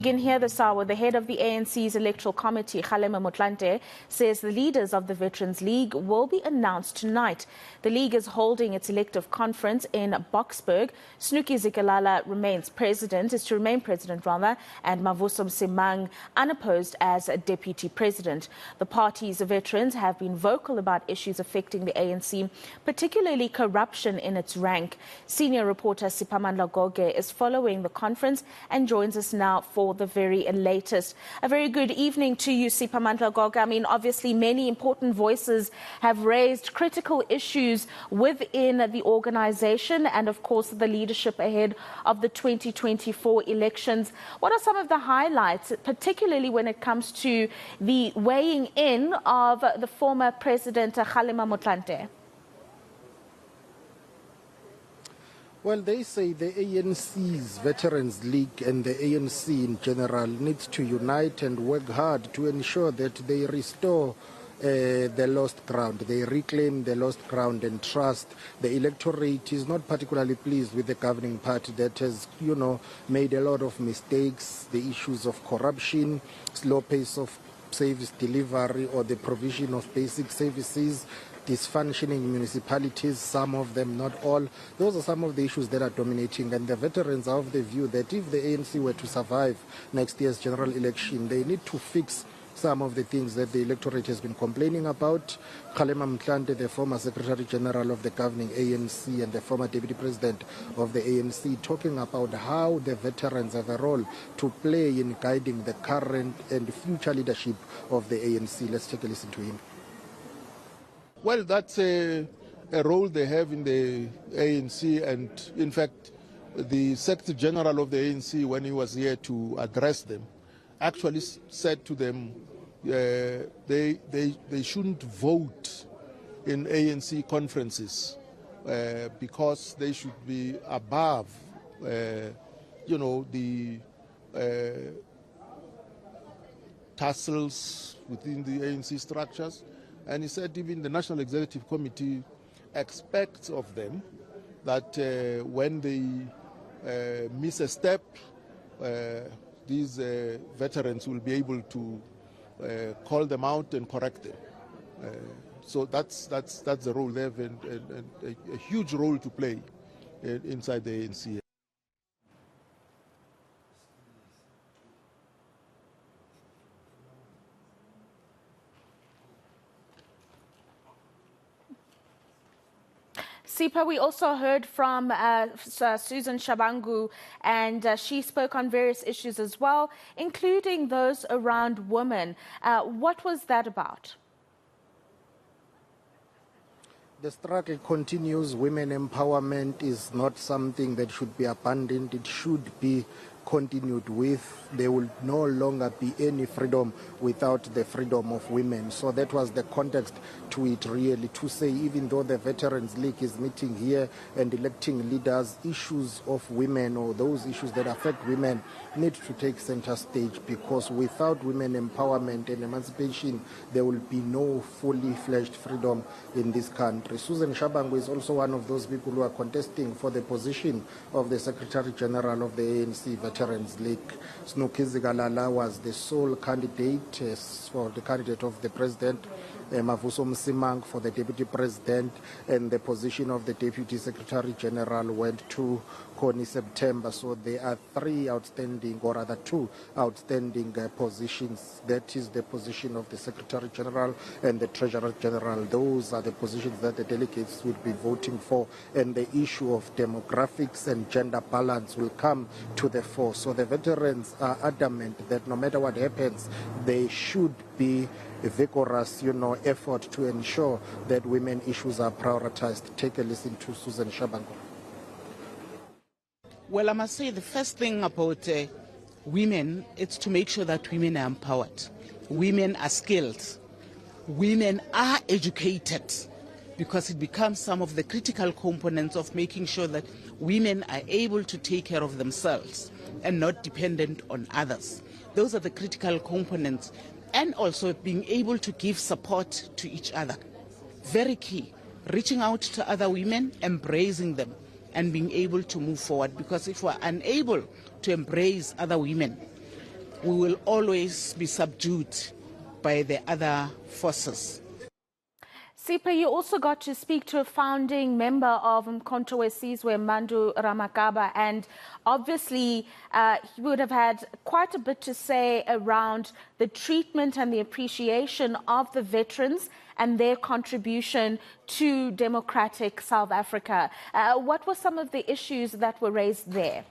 Begin here this hour, the head of the ANC's Electoral Committee, Kgalema Motlanthe, says the leaders of the Veterans League will be announced tonight. The league is holding its elective conference in Boksburg. Zikalala is to remain president, and Mavuso Msimang unopposed as deputy president. The party's veterans have been vocal about issues affecting the ANC, particularly corruption in its rank. Senior reporter Siphamandla Goge is following the conference and joins us now for the very latest. A very good evening to you, Siphamandla Goge. I mean, obviously many important voices have raised critical issues within the organization and, of course, the leadership ahead of the 2024 elections. What are some of the highlights, particularly when it comes to the weighing in of the former president, Kgalema Motlanthe? Well, they say the ANC's Veterans League and the ANC in general needs to unite and work hard to ensure that they restore the lost ground. They reclaim the lost ground and trust. The electorate is not particularly pleased with the governing party that has, made a lot of mistakes, the issues of corruption, slow pace of service delivery or the provision of basic services, dysfunctioning municipalities, some of them, not all. Those are some of the issues that are dominating, and the veterans are of the view that if the ANC were to survive next year's general election, they need to fix some of the things that the electorate has been complaining about. Kgalema Motlanthe, the former Secretary General of the governing ANC and the former Deputy President of the ANC, talking about how the veterans have a role to play in guiding the current and future leadership of the ANC. Let's take a listen to him. Well, that's a role they have in the ANC, and in fact, the Secretary General of the ANC, when he was here to address them, actually said to them they shouldn't vote in ANC conferences because they should be above, the tussles within the ANC structures. And he said even the National Executive Committee expects of them that when they miss a step, these veterans will be able to call them out and correct them. So that's the role they have, and a huge role to play inside the ANC. Sipha, we also heard from Susan Shabangu, and she spoke on various issues as well, including those around women. What was that about? The struggle continues. Women empowerment is not something that should be abandoned. It should be continued with. There will no longer be any freedom without the freedom of women. So that was the context to it, really, to say even though the Veterans League is meeting here and electing leaders, issues of women or those issues that affect women need to take center stage, because without women empowerment and emancipation, there will be no fully fledged freedom in this country. Susan Shabangu is also one of those people who are contesting for the position of the Secretary General of the ANC Veterans League. Zikalala was the sole candidate for the candidate of the president, Mavuso Msimang for the deputy president, and the position of the deputy secretary general went to Connie September. So there are two outstanding positions. That is the position of the secretary general and the treasurer general. Those are the positions that the delegates will be voting for, and the issue of demographics and gender balance will come to the fore. So the veterans are adamant that no matter what happens, they should be a vigorous, effort to ensure that women issues are prioritized. Take a listen to Susan Shabangu. Well, I must say the first thing about women is to make sure that women are empowered. Women are skilled. Women are educated, because it becomes some of the critical components of making sure that women are able to take care of themselves and not dependent on others. Those are the critical components. And also being able to give support to each other. Very key. Reaching out to other women, embracing them, and being able to move forward. Because if we're unable to embrace other women, we will always be subdued by the other forces. Sipha, you also got to speak to a founding member of Umkhonto weSizwe, Mandu Ramakaba, and obviously he would have had quite a bit to say around the treatment and the appreciation of the veterans and their contribution to democratic South Africa. What were some of the issues that were raised there?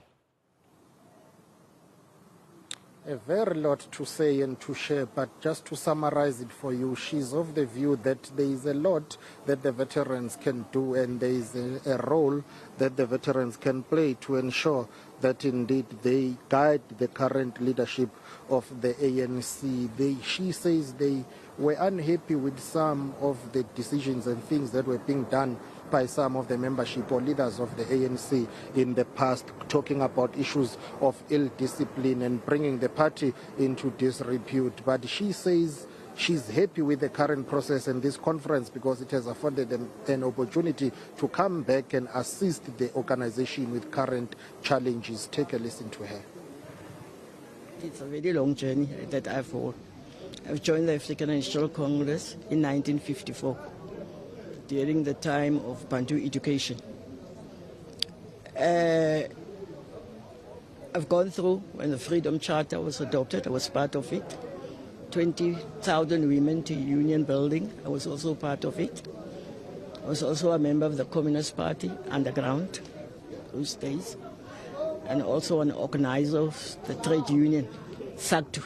A very lot to say and to share, but just to summarize it for you, she's of the view that there is a lot that the veterans can do, and there is a role that the veterans can play to ensure that indeed they guide the current leadership of the ANC. She says they were unhappy with some of the decisions and things that were being done by some of the membership or leaders of the ANC in the past, talking about issues of ill discipline and bringing the party into disrepute. But she says she's happy with the current process and this conference because it has afforded them an opportunity to come back and assist the organization with current challenges. Take a listen to her. It's a very long journey that I've walked. I've joined the African National Congress in 1954. During the time of Bantu education. I've gone through when the Freedom Charter was adopted, I was part of it. 20,000 women to union building, I was also part of it. I was also a member of the Communist Party, underground, those days. And also an organizer of the trade union, SACTU.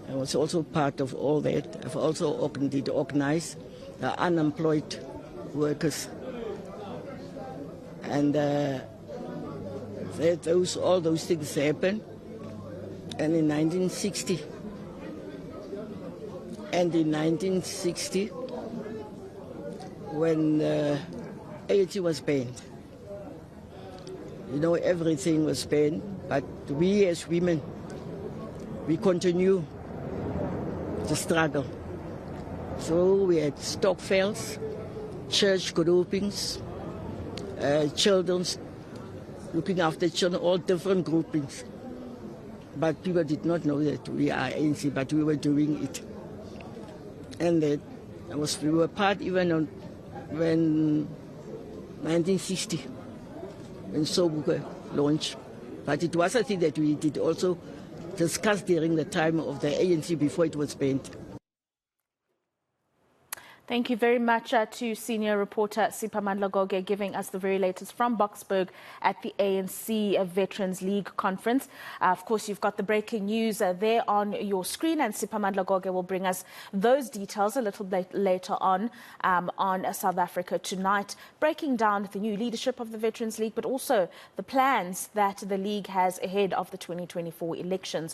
I was also part of all that. I've also organized the unemployed workers, and all those things happened. And in 1960, when ANC was banned, you know, everything was banned, but we as women, we continue the struggle. So we had stockfels, church groupings, children's looking after children, all different groupings. But people did not know that we are ANC, but we were doing it. And that we were part even on when 1960, when Sobuke launched. But it was a thing that we did also discuss during the time of the ANC before it was banned. Thank you very much to senior reporter Siphamandla Goge giving us the very latest from Boksburg at the ANC Veterans League conference. Of course, you've got the breaking news there on your screen, and Siphamandla Goge will bring us those details a little bit later on South Africa Tonight, breaking down the new leadership of the Veterans League, but also the plans that the league has ahead of the 2024 elections.